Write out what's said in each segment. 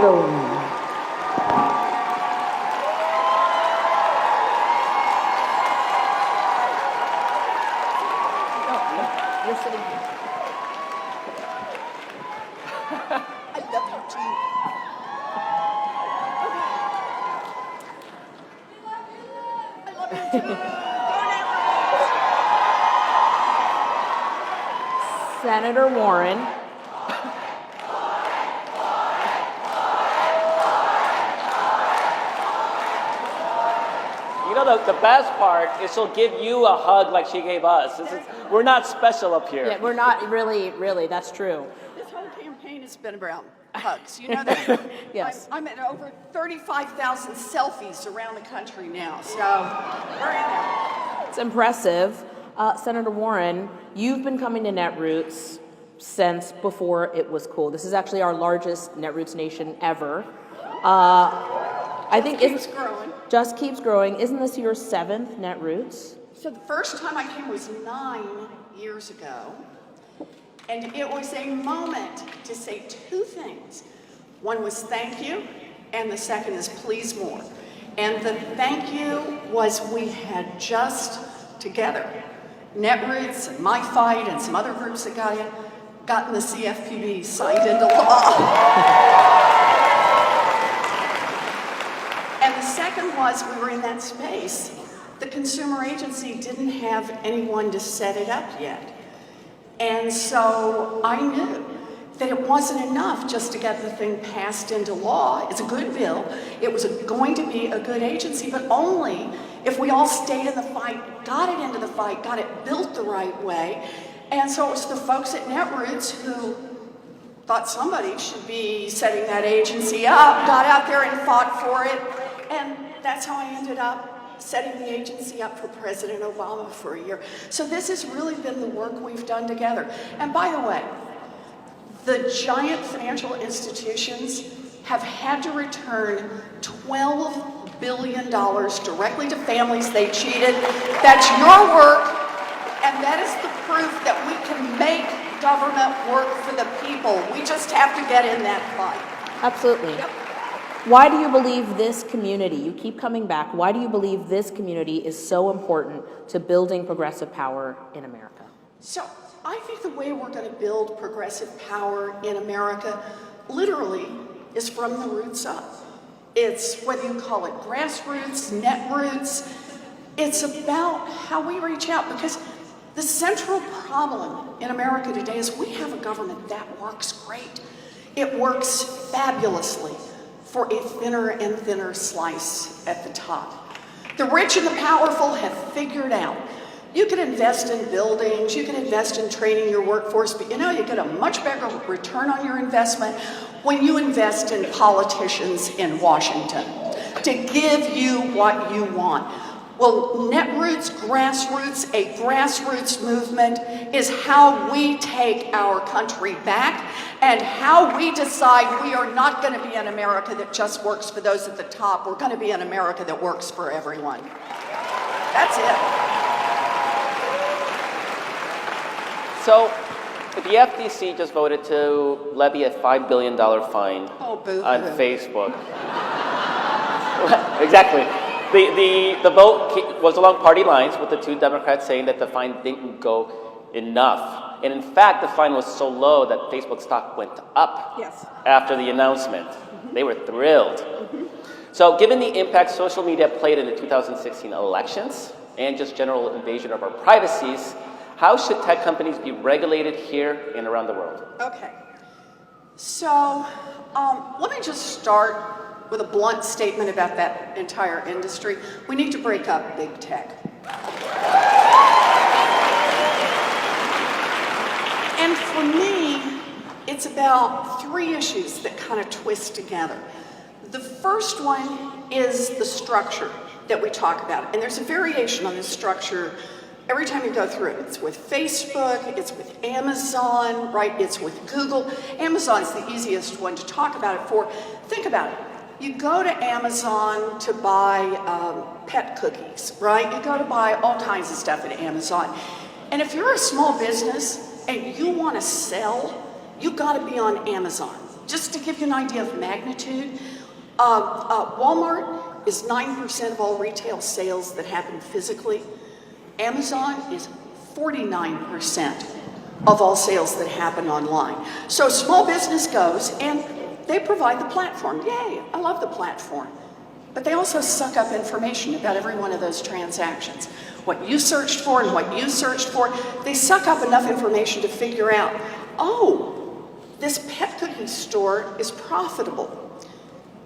Boom. You're sitting here. I love you too. I love you too. Senator Warren. You know, the best part is she'll give you a hug like she gave us. We're not special up here. Yeah, we're not really, that's true. This whole campaign has been around hugs. You know that? Yes. I'm at over 35,000 selfies around the country now, so we're in there. It's impressive. Senator Warren, you've been coming to Netroots since before it was cool. This is actually our largest Netroots nation ever. I think It keeps growing. Just keeps growing. Isn't this your 7th Netroots? So the first time I came was 9 years ago, and it was a moment to say 2 things. One was thank you, and the second is please more. And the thank you was we had just together, Netroots and My Fight and some other groups that gotten the CFPB signed into law. And the second was we were in that space. The consumer agency didn't have anyone to set it up yet. And so I knew that it wasn't enough just to get the thing passed into law. It's a good bill. It was going to be a good agency, but only if we all stayed in the fight, got it into the fight, got it built the right way. And so it was the folks at Netroots who thought somebody should be setting that agency up, got out there and fought for it. And that's how I ended up setting the agency up for President Obama for a year. So this has really been the work we've done together. And by the way, the giant financial institutions have had to return $12 billion directly to families they cheated. That's your work, and that is the proof that we can make government work for the people. We just have to get in that fight. Absolutely. Yep. Why do you believe this community, you keep coming back, why do you believe this community is so important to building progressive power in America? So I think the way we're going to build progressive power in America literally is from the roots up. It's whether you call it grassroots, netroots, it's about how we reach out, because the central problem in America today is we have a government that works great. It works fabulously for a thinner and thinner slice at the top. The rich and the powerful have figured out you can invest in buildings, you can invest in training your workforce, but you know, you get a much better return on your investment when you invest in politicians in Washington to give you what you want. Well, Netroots, grassroots, a grassroots movement is how we take our country back and how we decide we are not going to be an America that just works for those at the top. We're going to be an America that works for everyone. That's it. So, the FTC just voted to levy a $5 billion fine on Facebook. Exactly. The vote was along party lines, with the 2 Democrats saying that the fine didn't go enough. And in fact, the fine was so low that Facebook stock went up after the announcement. They were thrilled. So given the impact social media played in the 2016 elections and just general invasion of our privacies, how should tech companies be regulated here and around the world? Okay. So let me just start with a blunt statement about that entire industry. We need to break up big tech. And for me, it's about 3 issues that kind of twist together. The first one is the structure that we talk about. And there's a variation on this structure every time you go through it. It's with Facebook, it's with Amazon, right? It's with Google. Amazon's the easiest one to talk about it for. Think about it. You go to Amazon to buy pet cookies, right? You go to buy all kinds of stuff at Amazon. And if you're a small business and you want to sell, you got to be on Amazon Just to give you an idea of magnitude, Walmart is 9% of all retail sales that happen physically. Amazon is 49% of all sales that happen online. So small business goes and they provide the platform. Yay, I love the platform. But they also suck up information about every one of those transactions. What you searched for and what you searched for, they suck up enough information to figure out, oh, this pet cookie store is profitable.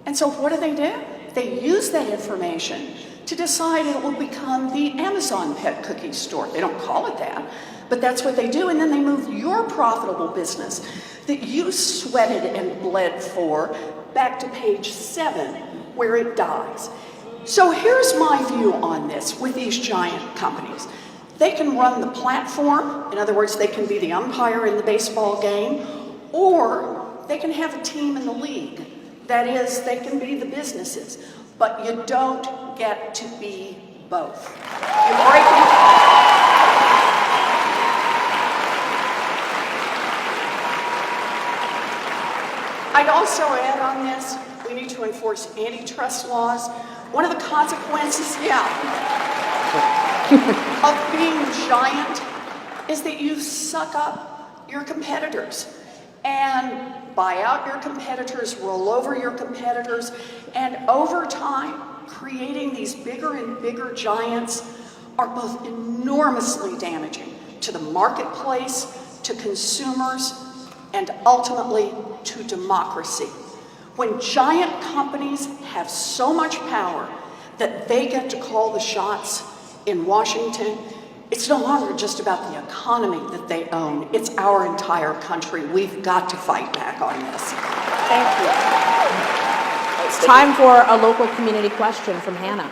And so what do? They use that information to decide it will become the Amazon pet cookie store. They don't call it that, but that's what they do. And then they move your profitable business that you sweated and bled for back to page 7, where it dies. So here's my view on this with these giant companies. They can run the platform, in other words, they can be the umpire in the baseball game, or they can have a team in the league. That is, they can be the businesses, but you don't get to be both. You break them. I'd also add on this, we need to enforce antitrust laws. One of the consequences, of being giant is that you suck up your competitors and buy out your competitors, roll over your competitors, and over time, creating these bigger and bigger giants are both enormously damaging to the marketplace, to consumers, and ultimately to democracy. When giant companies have so much power that they get to call the shots in Washington, it's no longer just about the economy that they own, it's our entire country. We've got to fight back on this. Thank you. It's time for a local community question from Hannah.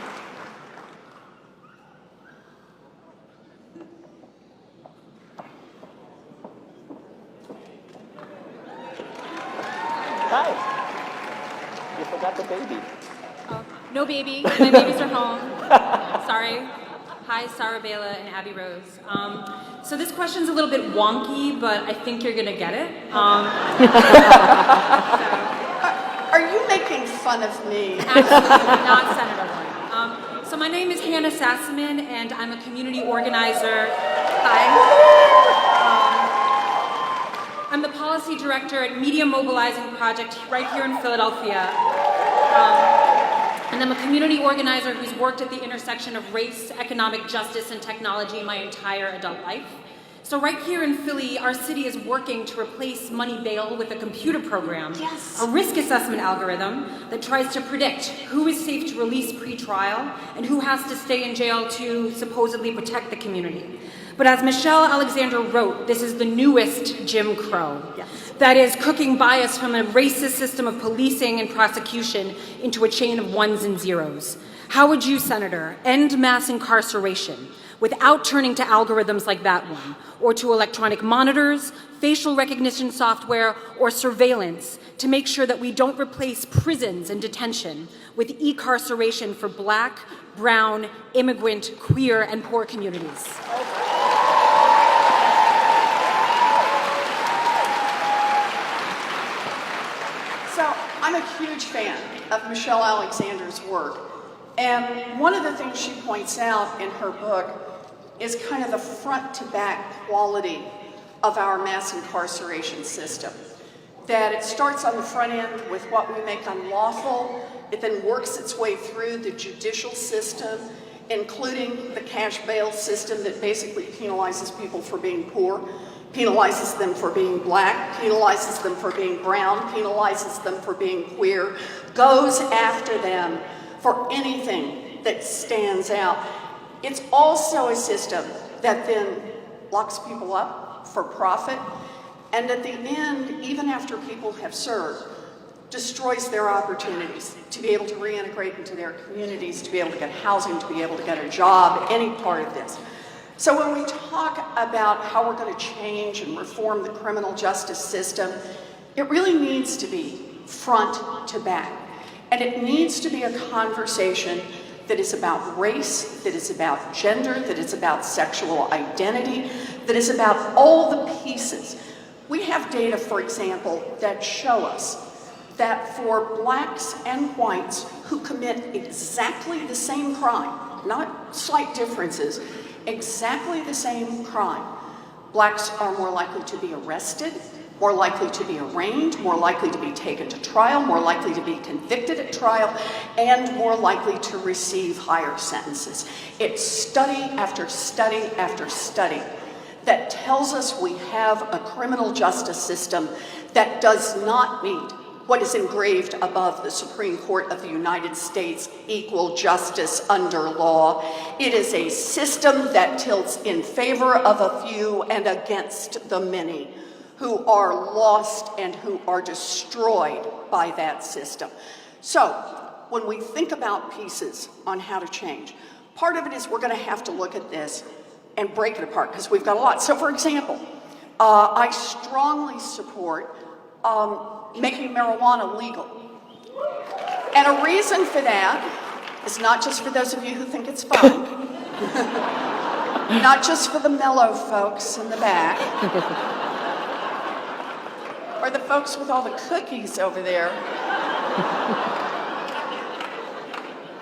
Hi. You forgot the baby. Oh, no baby. My babies are home. Sorry. Hi, Sarah Bela and Abby Rose. So this question's a little bit wonky, but I think you're gonna get it. Are you making fun of me? Absolutely not, Senator Warren. So my name is Hannah Sassaman, and I'm a community organizer. Hi. I'm the policy director at Media Mobilizing Project right here in Philadelphia. And I'm a community organizer who's worked at the intersection of race, economic justice, and technology my entire adult life. So right here in Philly, our city is working to replace money bail with a computer program, a risk assessment algorithm that tries to predict who is safe to release pre-trial and who has to stay in jail to supposedly protect the community. But as Michelle Alexander wrote, this is the newest Jim Crow. That is cooking bias from a racist system of policing and prosecution into a chain of ones and zeros. How would you, Senator, end mass incarceration without turning to algorithms like that one, or to electronic monitors, facial recognition software, or surveillance to make sure that we don't replace prisons and detention with e-carceration for Black, brown, immigrant, queer, and poor communities? So I'm a huge fan of Michelle Alexander's work. And one of the things she points out in her book is kind of the front to back quality of our mass incarceration system. That it starts on the front end with what we make unlawful. It then works its way through the judicial system, including the cash bail system that basically penalizes people for being poor, penalizes them for being Black, penalizes them for being brown, penalizes them for being queer, goes after them for anything that stands out. It's also a system that then locks people up for profit, and at the end, even after people have served, destroys their opportunities to be able to reintegrate into their communities, to be able to get housing, to be able to get a job, any part of this. So when we talk about how we're going to change and reform the criminal justice system, it really needs to be front to back. And it needs to be a conversation that is about race, that is about gender, that is about sexual identity, that is about all the pieces. We have data, for example, that show us that for blacks and whites who commit exactly the same crime, not slight differences, exactly the same crime, blacks are more likely to be arrested, more likely to be arraigned, more likely to be taken to trial, more likely to be convicted at trial, and more likely to receive higher sentences. It's study after study after study that tells us we have a criminal justice system that does not meet what is engraved above the Supreme Court of the United States, equal justice under law. It is a system that tilts in favor of a few and against the many, who are lost and who are destroyed by that system. So, when we think about pieces on how to change, part of it is we're going to have to look at this and break it apart, because we've got a lot. So, for example, I strongly support making marijuana legal. And a reason for that is not just for those of you who think it's fun, not just for the mellow folks in the back, or the folks with all the cookies over there,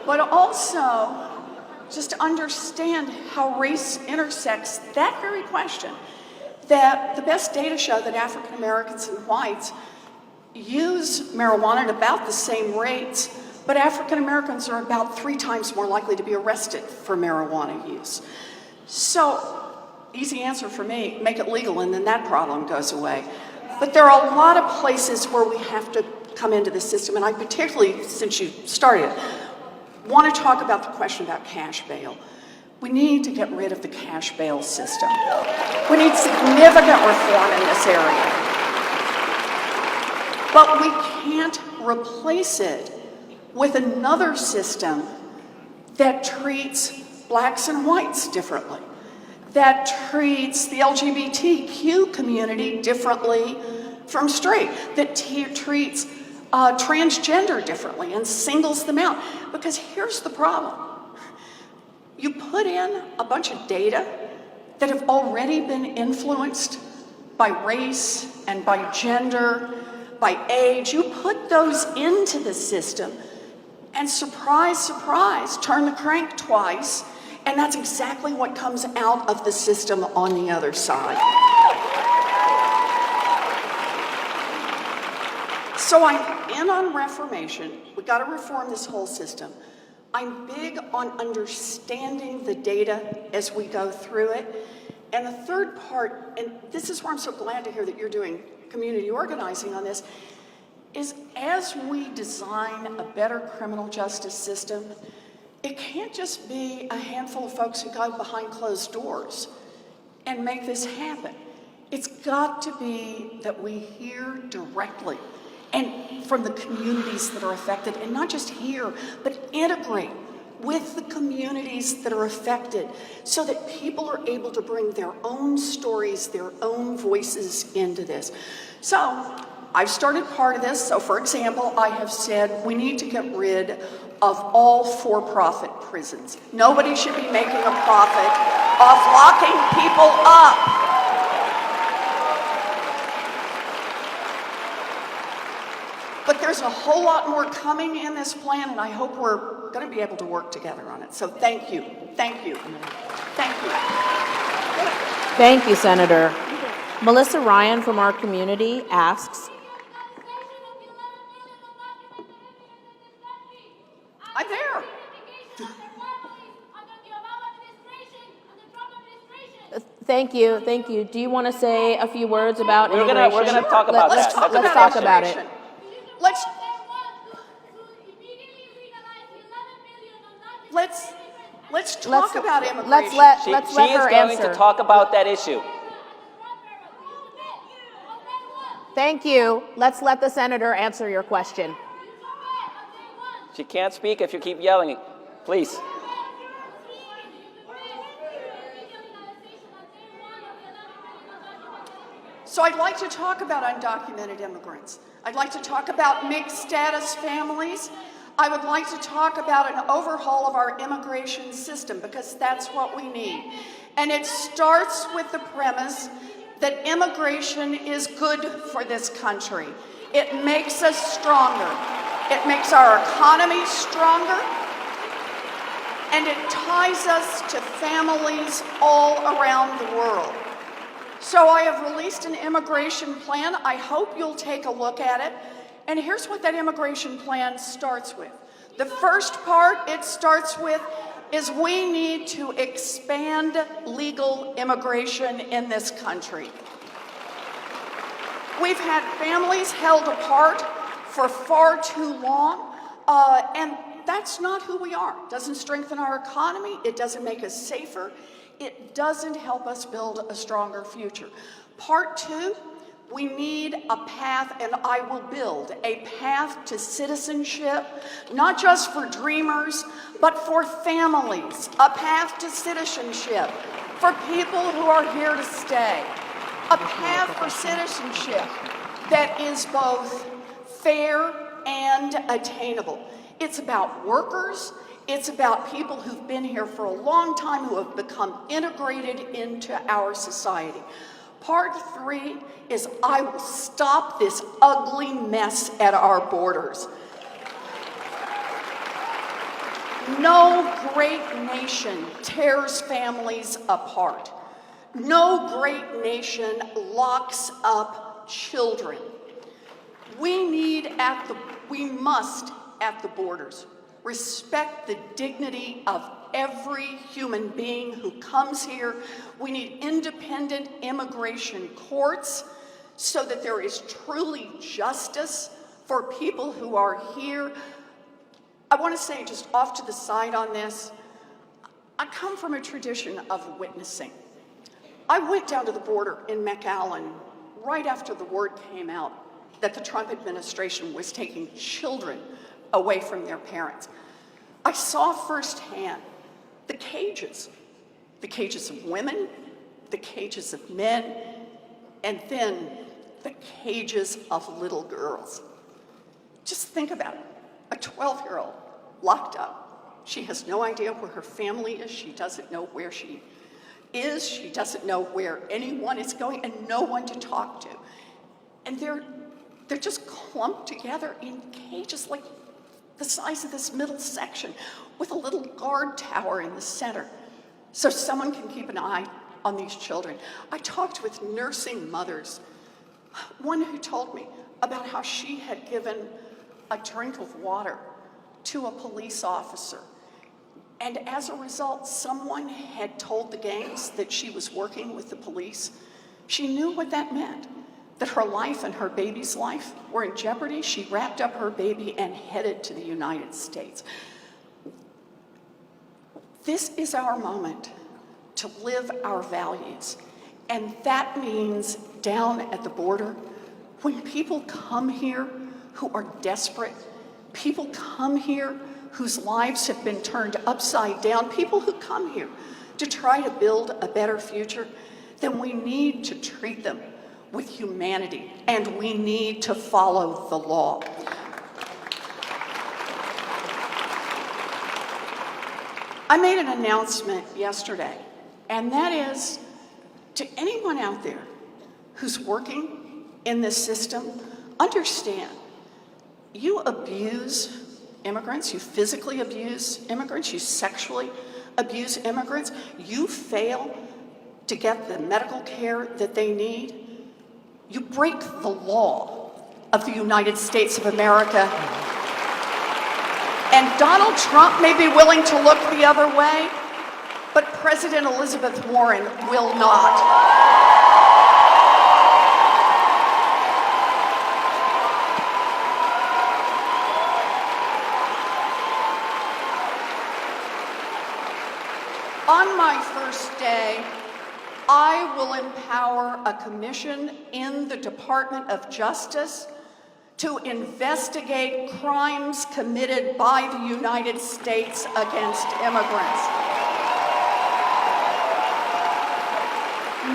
but also just to understand how race intersects that very question. That the best data show that African Americans and whites use marijuana at about the same rates, but African Americans are about 3 times more likely to be arrested for marijuana use. So, easy answer for me, make it legal and then that problem goes away. But there are a lot of places where we have to come into the system, and I particularly, since you started, want to talk about the question about cash bail. We need to get rid of the cash bail system. We need significant reform in this area. But we can't replace it with another system that treats blacks and whites differently, that treats the LGBTQ community differently from straight, that treats transgender differently and singles them out. Because here's the problem. You put in a bunch of data that have already been influenced by race and by gender, by age. You put those into the system and surprise, surprise, turn the crank twice, and that's exactly what comes out of the system on the other side. So I'm in on reformation. We've got to reform this whole system. I'm big on understanding the data as we go through it. And the third part, and this is where I'm so glad to hear that you're doing community organizing on this, is as we design a better criminal justice system, it can't just be a handful of folks who go behind closed doors and make this happen. It's got to be that we hear directly and from the communities that are affected, and not just hear, but integrate with the communities that are affected so that people are able to bring their own stories, their own voices into this. So I've started part of this. So for example, I have said we need to get rid of all for-profit prisons. Nobody should be making a profit off locking people up. But there's a whole lot more coming in this plan, and I hope we're going to be able to work together on it. So thank you, thank you, thank you. Thank you, Senator. Melissa Ryan from our community asks, I'm there. Thank you, thank you. Do you want to say a few words about immigration? We're gonna talk about Let's that. talk Let's talk about it. Let's talk about immigration. Let's let her She is going answer. to talk about that issue. Thank you. Let's let the senator answer your question. She can't speak if you keep yelling. Please. So I'd like to talk about undocumented immigrants. I'd like to talk about mixed status families. I would like to talk about an overhaul of our immigration system, because that's what we need. And it starts with the premise that immigration is good for this country. It makes us stronger. It makes our economy stronger. And it ties us to families all around the world. So I have released an immigration plan. I hope you'll take a look at it. And here's what that immigration plan starts with. The first part it starts with is we need to expand legal immigration in this country. We've had families held apart for far too long, and that's not who we are. It doesn't strengthen our economy. It doesn't make us safer. It doesn't help us build a stronger future. Part two, we need a path, and I will build a path to citizenship, not just for dreamers, but for families. A path to citizenship for people who are here to stay. A path for citizenship that is both fair and attainable. It's about workers. It's about people who've been here for a long time, who have become integrated into our society. Part three is I will stop this ugly mess at our borders. No great nation tears families apart. No great nation locks up children. We must at the borders respect the dignity of every human being who comes here. We need independent immigration courts so that there is truly justice for people who are here. I want to say, just off to the side on this, I come from a tradition of witnessing. I went down to the border in McAllen right after the word came out that the Trump administration was taking children away from their parents. I saw firsthand the cages of women, the cages of men, and then the cages of little girls. Just think about it. A 12-year-old locked up. She has no idea where her family is. She doesn't know where she is. She doesn't know where anyone is going, and no one to talk to. And they're just clumped together in cages like the size of this middle section, with a little guard tower in the center, so someone can keep an eye on these children. I talked with nursing mothers, one who told me about how she had given a drink of water to a police officer, and as a result, someone had told the gangs that she was working with the police. She knew what that meant, that her life and her baby's life were in jeopardy. She wrapped up her baby and headed to the United States. This is our moment to live our values. And that means down at the border, when people come here who are desperate, people come here whose lives have been turned upside down, people who come here to try to build a better future, then we need to treat them with humanity, and we need to follow the law. I made an announcement yesterday, and that is to anyone out there who's working in this system, understand, you abuse immigrants, you physically abuse immigrants, you sexually abuse immigrants, you fail to get the medical care that they need, you break the law of the United States of America. And Donald Trump may be willing to look the other way, but President Elizabeth Warren will not. On my first day, I will empower a commission in the Department of Justice to investigate crimes committed by the United States against immigrants.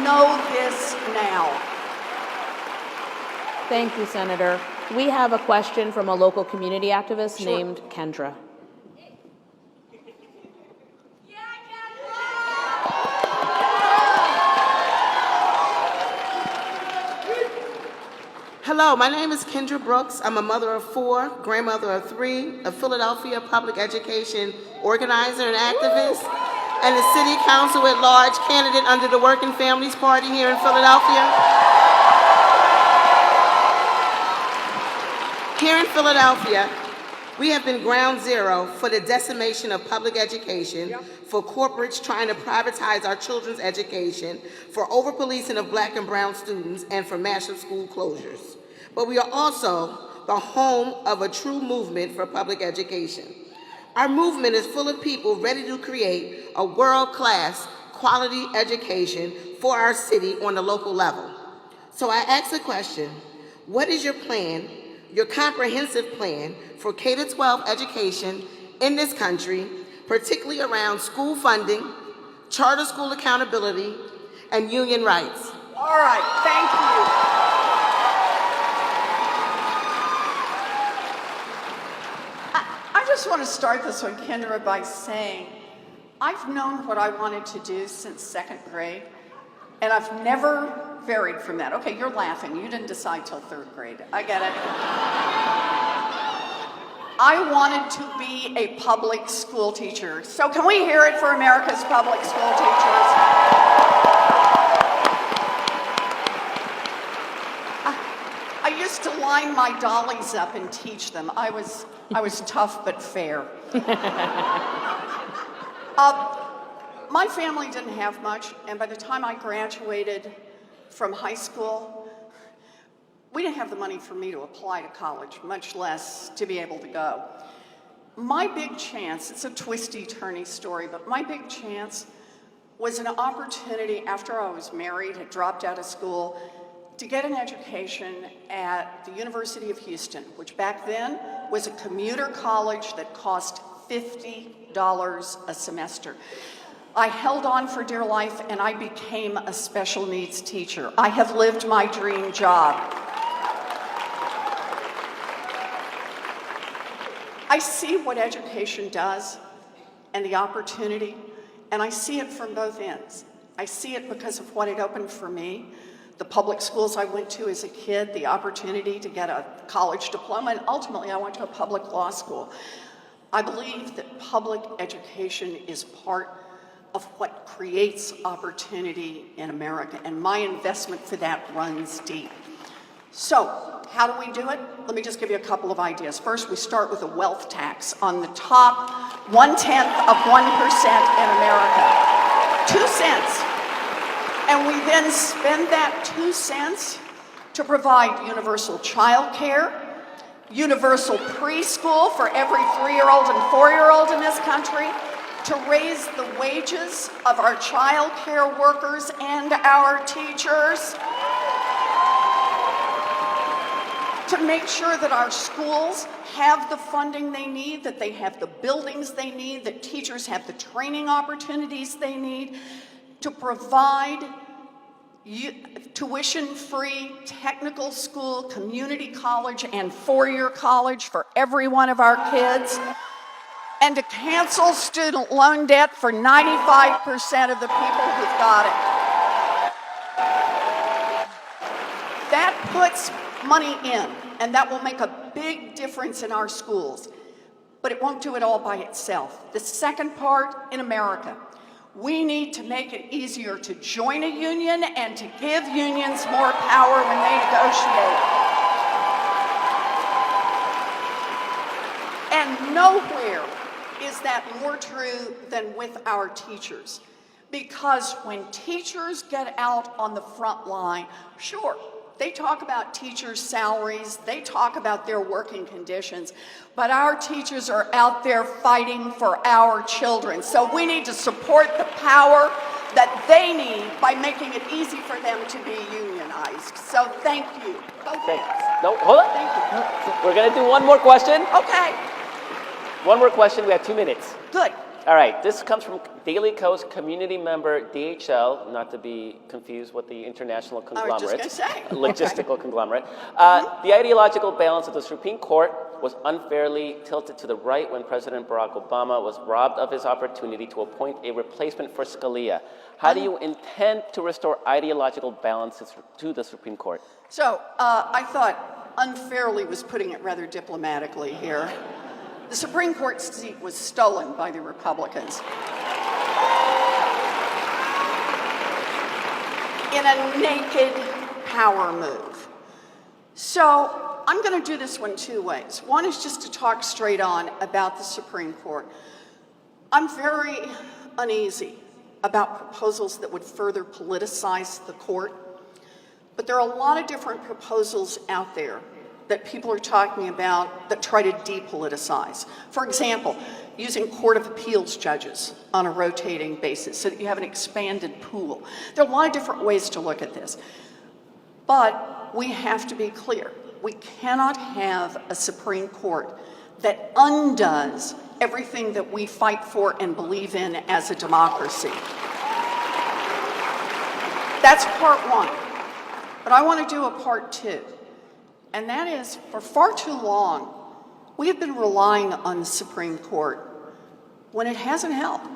Know this now. Thank you, Senator. We have a question from a local community activist named Kendra. Hello, my name is Kendra Brooks. I'm a mother of 4, grandmother of 3, a Philadelphia public education organizer and activist, and a city council at large candidate under the Working Families Party here in Philadelphia. Here in Philadelphia, we have been ground zero for the decimation of public education, for corporates trying to privatize our children's education, for over-policing of Black and brown students, and for massive school closures. But we are also the home of a true movement for public education. Our movement is full of people ready to create a world-class quality education for our city on the local level. So I ask the question, what is your plan, your comprehensive plan for K-12 education in this country, particularly around school funding, charter school accountability, and union rights? All right, thank you. I just want to start this one, Kendra, by saying I've known what I wanted to do since 2nd grade, and I've never varied from that. Okay, you're laughing. You didn't decide till 3rd grade. I get it. I wanted to be a public school teacher. So can we hear it for America's public school teachers? I used to line my dollies up and teach them. I was tough but fair. My family didn't have much, and by the time I graduated from high school, we didn't have the money for me to apply to college, much less to be able to go. My big chance, it's a twisty, turny story, but my big chance was an opportunity after I was married, had dropped out of school, to get an education at the University of Houston, which back then was a commuter college that cost $50 a semester. I held on for dear life and I became a special needs teacher. I have lived my dream job. I see what education does and the opportunity, and I see it from both ends. I see it because of what it opened for me, the public schools I went to as a kid, the opportunity to get a college diploma, and ultimately I went to a public law school. I believe that public education is part of what creates opportunity in America, and my investment for that runs deep. So, how do we do it? Let me just give you a couple of ideas. First, we start with a wealth tax on the top 1/10 of 1% in America. 2 cents. And we then spend that 2 cents to provide universal child care, universal preschool for every 3-year-old and 4-year-old in this country, to raise the wages of our child care workers and our teachers, to make sure that our schools have the funding they need, that they have the buildings they need, that teachers have the training opportunities they need, to provide tuition-free technical school, community college, and 4-year college for every one of our kids, and to cancel student loan debt for 95% of the people who've got it. That puts money in, and that will make a big difference in our schools, but it won't do it all by itself. The second part, in America, we need to make it easier to join a union and to give unions more power when they negotiate. And nowhere is that more true than with our teachers. Because when teachers get out on the front line, sure, they talk about teachers' salaries, they talk about their working conditions, but our teachers are out there fighting for our children. So we need to support the power that they need by making it easy for them to be unionized. So thank you. Okay. No, hold on. Thank you. We're going to do one more question. Okay, One more question. We have 2 minutes. good. All right. This comes from Daily Coast community member DHL, not to be confused with the international I conglomerate. was just going to say. Logistical conglomerate. The ideological balance of the Supreme Court was unfairly tilted to the right when President Barack Obama was robbed of his opportunity to appoint a replacement for Scalia. How do you intend to restore ideological balance to the Supreme Court? So I thought unfairly was putting it rather diplomatically here. The Supreme Court seat was stolen by the Republicans in a naked power move. So I'm going to do this one two ways. One is just to talk straight on about the Supreme Court. I'm very uneasy about proposals that would further politicize the court, but there are a lot of different proposals out there that people are talking about that try to depoliticize. For example, using Court of Appeals judges on a rotating basis so that you have an expanded pool. There are a lot of different ways to look at this. But we have to be clear. We cannot have a Supreme Court that undoes everything that we fight for and believe in as a democracy. That's part one. But I want to do a part two. And that is, for far too long, we have been relying on the Supreme Court when it hasn't helped.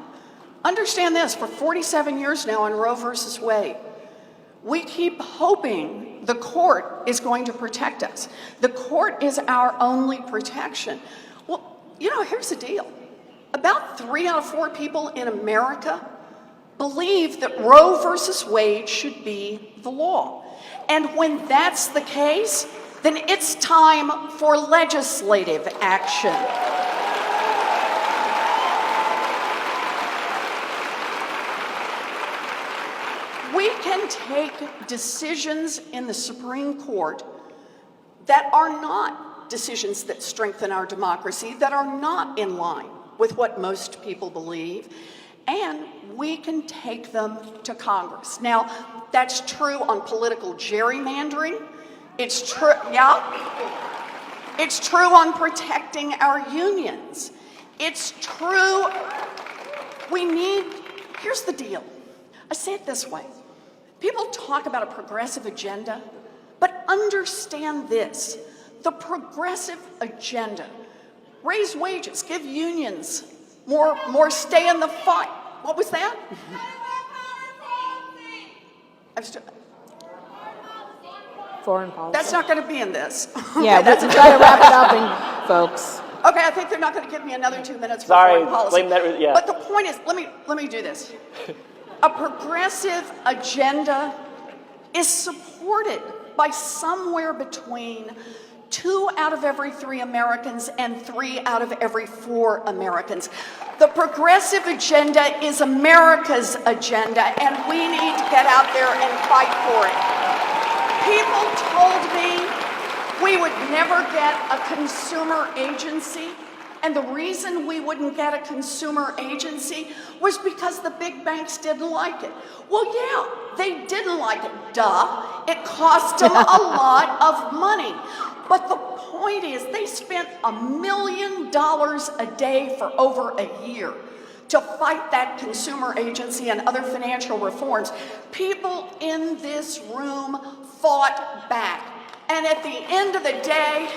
Understand this, for 47 years now in Roe versus Wade, we keep hoping the court is going to protect us. The court is our only protection. Well, you know, here's the deal. About 3 out of 4 people in America believe that Roe versus Wade should be the law. And when that's the case, then it's time for legislative action. We can take decisions in the Supreme Court that are not decisions that strengthen our democracy, that are not in line with what most people believe, and we can take them to Congress. Now, that's true on political gerrymandering. It's true, yeah. It's true on protecting our unions. It's true. Here's the deal. I say it this way. People talk about a progressive agenda, but understand this. The progressive agenda, raise wages, give unions more stay in the fight. What was that? Foreign policy. That's not going to be in this. Yeah, let's try to wrap it up, folks. Okay, I think they're not going to give me another 2 minutes for Sorry, foreign policy. blame that, yeah. But the point is, let me do this. A progressive agenda is supported by somewhere between 2 out of every 3 Americans and 3 out of every 4 Americans. The progressive agenda is America's agenda, and we need to get out there and fight for it. People told me we would never get a consumer agency, and the reason we wouldn't get a consumer agency was because the big banks didn't like it. Well, yeah, they didn't like it, duh. It cost them a lot of money. But the point is, they spent $1 million a day for over a year to fight that consumer agency and other financial reforms. People in this room fought back. And at the end of the day,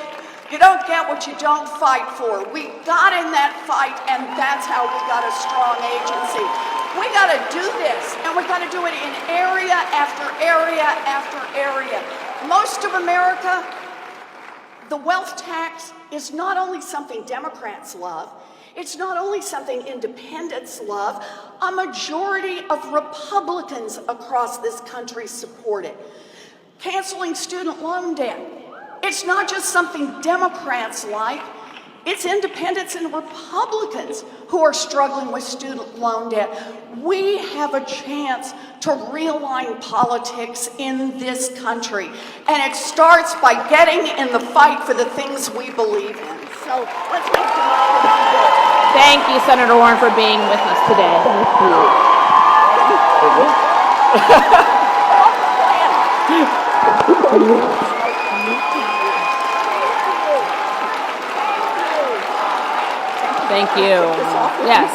you don't get what you don't fight for. We got in that fight, and that's how we got a strong agency. We got to do this, and we got to do it in area after area after area. Most of America, the wealth tax is not only something Democrats love, it's not only something independents love, a majority of Republicans across this country support it. Canceling student loan debt, it's not just something Democrats like, it's independents and Republicans who are struggling with student loan debt. We have a chance to realign politics in this country, and it starts by getting in the fight for the things we believe in. So let's make democracy work. Thank you, Senator Warren, for being with us today. Thank you. Yes.